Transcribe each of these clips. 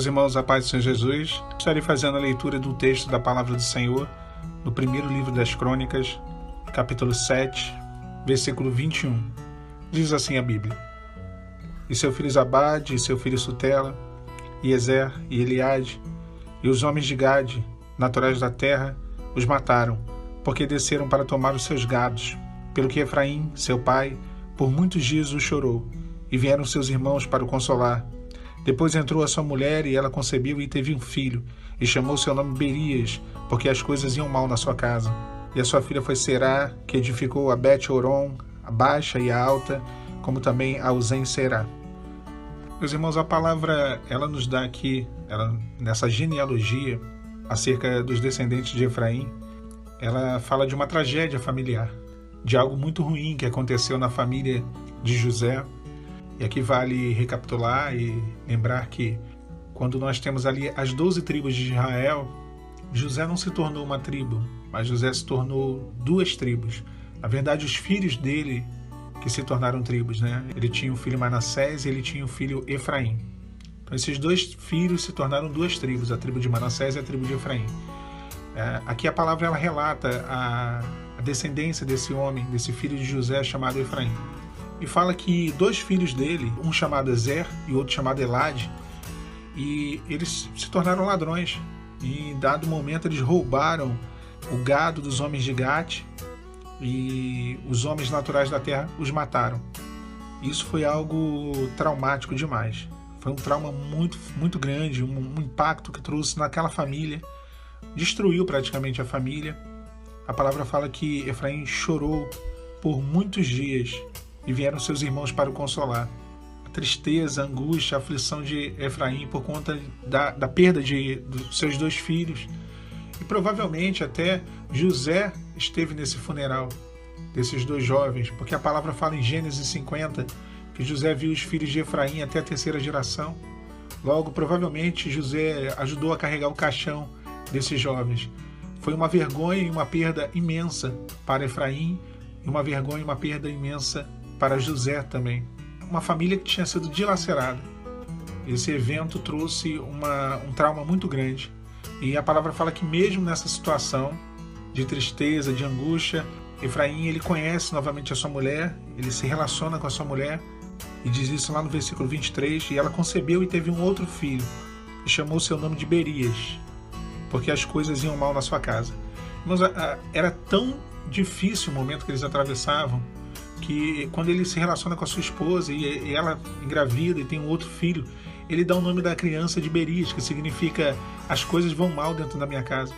Meus irmãos, a paz do Senhor Jesus, estarei fazendo a leitura do texto da Palavra do Senhor no primeiro livro das Crônicas, capítulo 7, versículo 21. Diz assim a Bíblia: E seu filho Zabade, e seu filho Sutela, e Ezer, e Eliade, e os homens de Gade, naturais da terra, os mataram, porque desceram para tomar os seus gados. Pelo que Efraim, seu pai, por muitos dias o chorou, e vieram seus irmãos para o consolar. Depois entrou a sua mulher, e ela concebeu e teve um filho, e chamou seu nome Berias, porque as coisas iam mal na sua casa. E a sua filha foi Será, que edificou a Bet-Horon, a baixa e a alta, como também a Uzen-Será. Meus irmãos, a palavra, ela nos dá aqui, nessa genealogia, acerca dos descendentes de Efraim, ela fala de uma tragédia familiar, de algo muito ruim que aconteceu na família de José. E aqui vale recapitular e lembrar que quando nós temos ali as 12 tribos de Israel, José não se tornou uma tribo, mas José se tornou duas tribos. Na verdade, os filhos dele que se tornaram tribos, né? Ele tinha o filho Manassés e ele tinha o filho Efraim. Então esses dois filhos se tornaram duas tribos, a tribo de Manassés e a tribo de Efraim. Aqui a palavra ela relata a descendência desse homem, desse filho de José chamado Efraim. E fala que dois filhos dele, um chamado Ezer e outro chamado Elade, e eles se tornaram ladrões. E em dado momento eles roubaram o gado dos homens de Gate e os homens naturais da terra os mataram. Isso foi algo traumático demais. Foi um trauma muito, muito grande, um impacto que trouxe naquela família, destruiu praticamente a família. A palavra fala que Efraim chorou por muitos dias e vieram seus irmãos para o consolar. A tristeza, a angústia, a aflição de Efraim por conta da perda dos seus dois filhos. E provavelmente até José esteve nesse funeral desses dois jovens, porque a palavra fala em Gênesis 50 que José viu os filhos de Efraim até a terceira geração. Logo, provavelmente, José ajudou a carregar o caixão desses jovens. Foi uma vergonha e uma perda imensa para Efraim, e uma vergonha e uma perda imensa para José também. Uma família que tinha sido dilacerada. Esse evento trouxe um trauma muito grande. E a palavra fala que mesmo nessa situação de tristeza, de angústia, Efraim ele conhece novamente a sua mulher, ele se relaciona com a sua mulher, e diz isso lá no versículo 23, e ela concebeu e teve um outro filho, e chamou seu nome de Berias, porque as coisas iam mal na sua casa. Mas era tão difícil o momento que eles atravessavam, que quando ele se relaciona com a sua esposa e ela engravida e tem um outro filho, ele dá o nome da criança de Berias, que significa as coisas vão mal dentro da minha casa.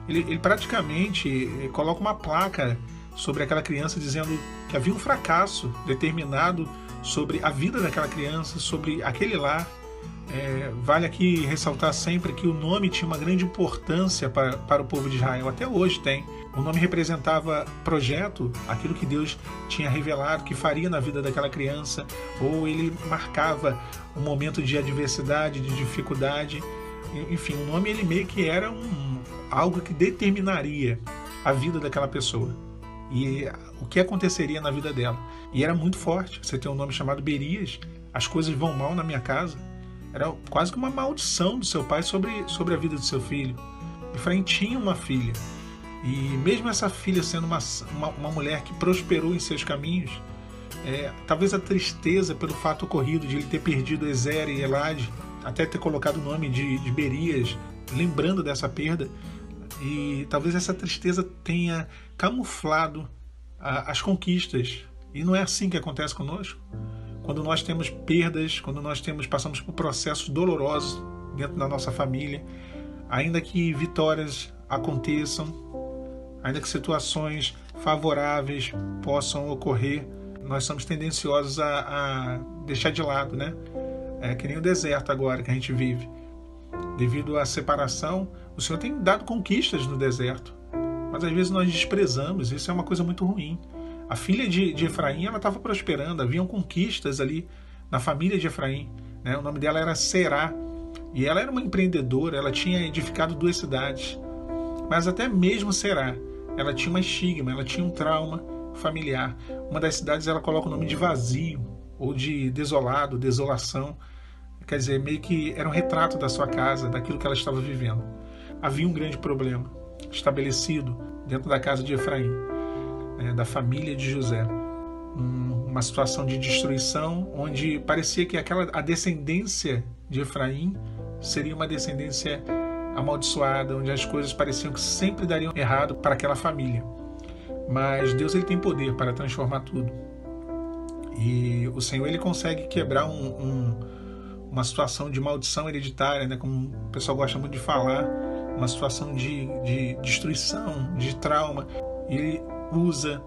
Ele praticamente coloca uma placa sobre aquela criança dizendo que havia um fracasso determinado sobre a vida daquela criança, sobre aquele lar. Vale aqui ressaltar sempre que o nome tinha uma grande importância para o povo de Israel, até hoje tem. O nome representava projeto, aquilo que Deus tinha revelado que faria na vida daquela criança, ou ele marcava um momento de adversidade, de dificuldade. Enfim, o nome ele meio que era algo que determinaria a vida daquela pessoa e o que aconteceria na vida dela. E era muito forte. Você tem um nome chamado Berias, as coisas vão mal na minha casa. Era quase que uma maldição do seu pai sobre a vida do seu filho. Efraim tinha uma filha. E mesmo essa filha sendo uma mulher que prosperou em seus caminhos, talvez a tristeza pelo fato ocorrido de ele ter perdido Ezer e Elade, até ter colocado o nome de Berias, lembrando dessa perda, e talvez essa tristeza tenha camuflado as conquistas. E não é assim que acontece conosco. Quando nós temos perdas, quando nós passamos por processos dolorosos dentro da nossa família, ainda que vitórias aconteçam, ainda que situações favoráveis possam ocorrer, nós somos tendenciosos a deixar de lado, né? É que nem o deserto agora que a gente vive. Devido à separação, o Senhor tem dado conquistas no deserto, mas às vezes nós desprezamos. Isso é uma coisa muito ruim. A filha de Efraim, ela estava prosperando, haviam conquistas ali na família de Efraim, né? O nome dela era Será, e ela era uma empreendedora, ela tinha edificado 2 cidades, mas até mesmo Será, ela tinha uma estigma, ela tinha um trauma familiar. Uma das cidades ela coloca o nome de vazio, ou de desolado, desolação, quer dizer, meio que era um retrato da sua casa, daquilo que ela estava vivendo. Havia um grande problema estabelecido dentro da casa de Efraim, da família de José. Uma situação de destruição, onde parecia que a descendência de Efraim seria uma descendência amaldiçoada, onde as coisas pareciam que sempre dariam errado para aquela família. Mas Deus, ele tem poder para transformar tudo. E o Senhor, ele consegue quebrar uma situação de maldição hereditária, né? Como o pessoal gosta muito de falar, uma situação de destruição, de trauma. E ele usa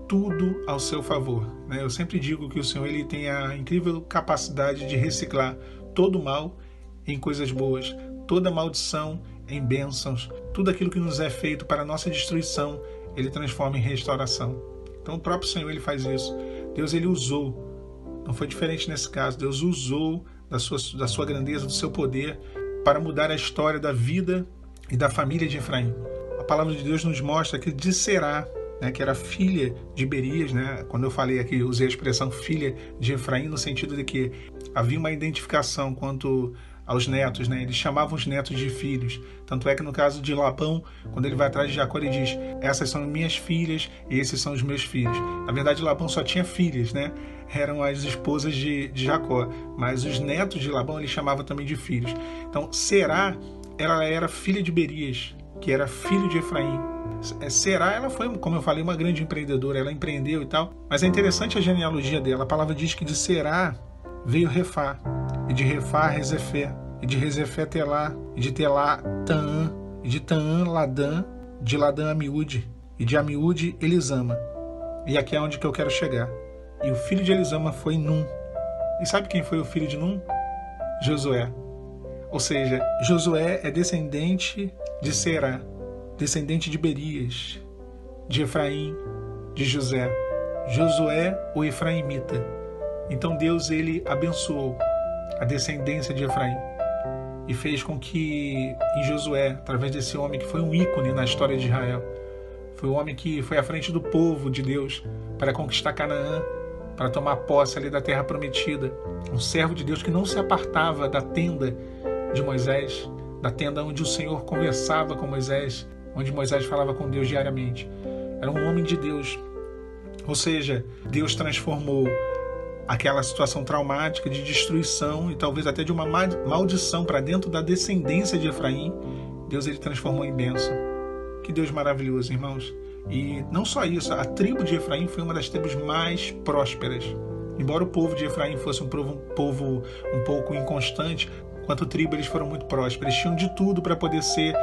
tudo ao seu favor, né? Eu sempre digo que o Senhor, ele tem a incrível capacidade de reciclar todo mal em coisas boas, toda maldição em bênçãos, tudo aquilo que nos é feito para a nossa destruição, ele transforma em restauração. Então o próprio Senhor, ele faz isso. Deus, ele usou, não foi diferente nesse caso, Deus usou da sua grandeza, do seu poder, para mudar a história da vida e da família de Efraim. A palavra de Deus nos mostra que de Será, que era filha de Berias, quando eu falei aqui, usei a expressão filha de Efraim, no sentido de que havia uma identificação quanto aos netos, eles chamavam os netos de filhos. Tanto é que no caso de Labão, quando ele vai atrás de Jacó, ele diz: essas são minhas filhas e esses são os meus filhos. Na verdade, Labão só tinha filhas, eram as esposas de Jacó, mas os netos de Labão ele chamava também de filhos. Então, Será, ela era filha de Berias, que era filho de Efraim. Será, ela foi, como eu falei, uma grande empreendedora, ela empreendeu e tal, mas é interessante a genealogia dela. A palavra diz que de Será veio Refá, e de Refá Rezefé, e de Rezefé Telá, e de Telá Taã, e de Taã Ladã, de Ladã Amiúde, e de Amiúde Elisama. E aqui é onde que eu quero chegar. E o filho de Elisama foi Num. E sabe quem foi o filho de Num? Josué. Ou seja, Josué é descendente de Será, descendente de Berias, de Efraim, de José. Josué, o efraimita. Então Deus, ele abençoou a descendência de Efraim e fez com que em Josué, através desse homem que foi um ícone na história de Israel, foi o homem que foi à frente do povo de Deus para conquistar Canaã, para tomar posse ali da terra prometida, um servo de Deus que não se apartava da tenda de Moisés, da tenda onde o Senhor conversava com Moisés, onde Moisés falava com Deus diariamente. Era um homem de Deus. Ou seja, Deus transformou aquela situação traumática de destruição e talvez até de uma maldição para dentro da descendência de Efraim. Deus, ele transformou em bênção. Que Deus maravilhoso, irmãos. E não só isso, a tribo de Efraim foi uma das tribos mais prósperas. Embora o povo de Efraim fosse um povo um pouco inconstante, quanto tribo eles foram muito prósperos. Eles tinham de tudo para poder ser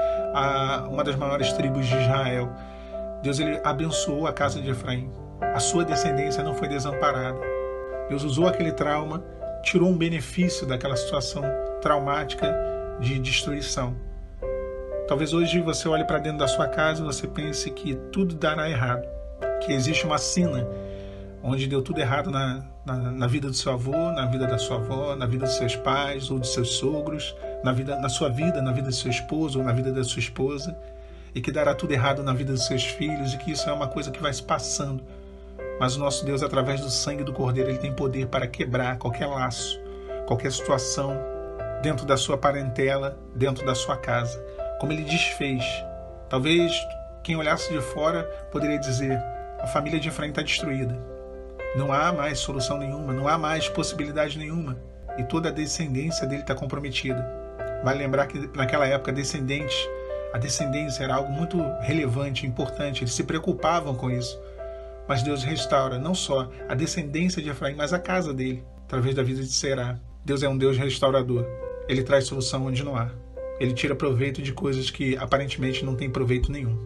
uma das maiores tribos de Israel. Deus, ele abençoou a casa de Efraim. A sua descendência não foi desamparada. Deus usou aquele trauma, tirou um benefício daquela situação traumática de destruição. Talvez hoje você olhe para dentro da sua casa e você pense que tudo dará errado, que existe uma sina onde deu tudo errado na vida do seu avô, na vida da sua avó, na vida dos seus pais ou dos seus sogros, na sua vida, na vida do seu esposo ou na vida da sua esposa, e que dará tudo errado na vida dos seus filhos, e que isso é uma coisa que vai se passando. Mas o nosso Deus, através do sangue do Cordeiro, ele tem poder para quebrar qualquer laço, qualquer situação dentro da sua parentela, dentro da sua casa. Como ele desfez. Talvez quem olhasse de fora poderia dizer: a família de Efraim está destruída. Não há mais solução nenhuma, não há mais possibilidade nenhuma. E toda a descendência dele está comprometida. Vale lembrar que naquela época a descendência era algo muito relevante, importante. Eles se preocupavam com isso. Mas Deus restaura não só a descendência de Efraim, mas a casa dele, através da vida de Será. Deus é um Deus restaurador. Ele traz solução onde não há. Ele tira proveito de coisas que aparentemente não têm proveito nenhum,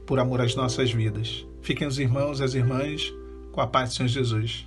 por amor às nossas vidas. Fiquem os irmãos e as irmãs com a paz do Senhor Jesus.